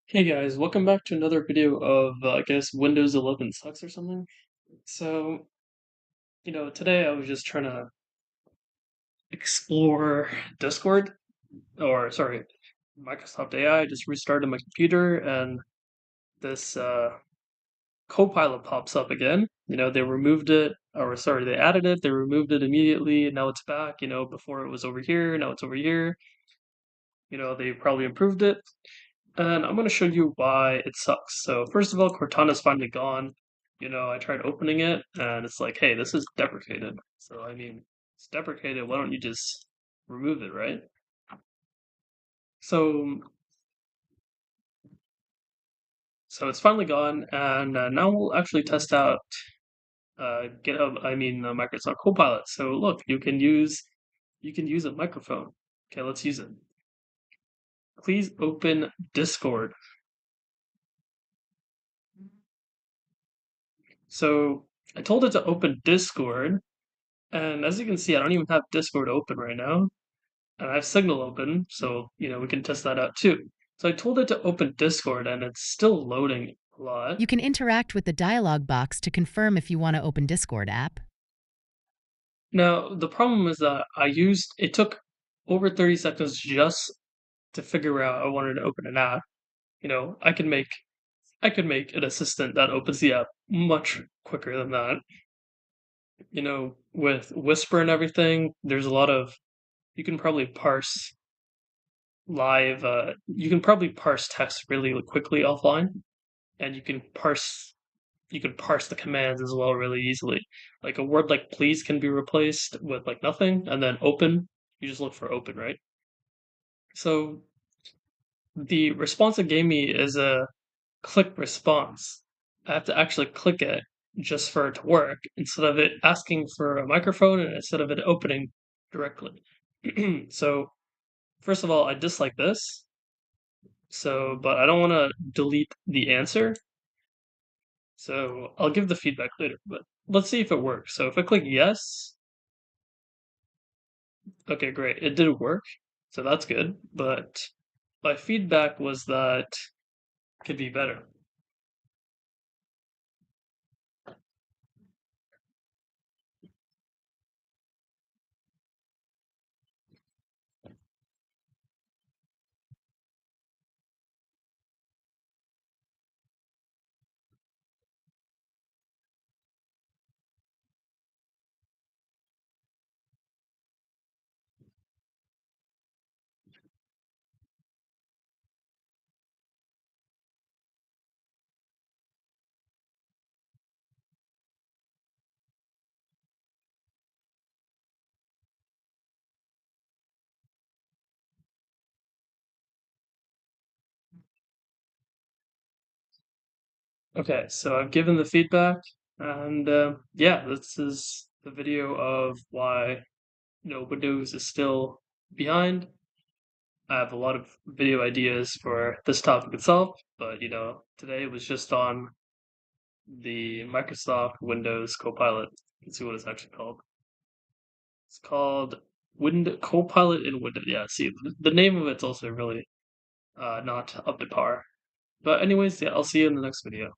Hey guys, welcome back to another video of, I guess, Windows 11 sucks or something. So, today I was just trying to explore Discord, or sorry, Microsoft AI. Just restarted my computer and this Copilot pops up again. They removed it, or sorry, they added it, they removed it immediately, and now it's back. Before it was over here, now it's over here. They probably improved it. And I'm going to show you why it sucks. So first of all, Cortana's finally gone. I tried opening it and it's like, hey, this is deprecated. So I mean, it's deprecated. Why don't you just remove it, right? So so it's finally gone, and now we'll actually test out GitHub. I mean, Microsoft Copilot. So look, you can use a microphone. Okay, let's use it. Please open Discord. So I told it to open Discord. And as you can see, I don't even have Discord open right now, and I have Signal open, so we can test that out too. So I told it to open Discord, and it's still loading a lot. You can interact with the dialog box to confirm if you want to open Discord app. Now the problem is that it took over 30 seconds just to figure out I wanted to open an app. I could make an assistant that opens the app much quicker than that. With Whisper and everything, there's a lot of you can probably parse you can probably parse text really quickly offline, and you can parse the commands as well really easily. Like a word like please can be replaced with like nothing, and then open, you just look for open, right? So the response it gave me is a click response. I have to actually click it just for it to work, instead of it asking for a microphone and instead of it opening directly. So first of all, I dislike this. So, but I don't want to delete the answer. So I'll give the feedback later, but let's see if it works. So if I click yes, okay, great. It did work. So that's good. But my feedback was that it could be better. Okay, so I've given the feedback, and yeah, this is the video of why Windows is still behind. I have a lot of video ideas for this topic itself, but today was just on the Microsoft Windows Copilot. Let's see what it's actually called. It's called Copilot in Windows. Yeah, see, the name of it's also really not up to par. But anyways, yeah, I'll see you in the next video.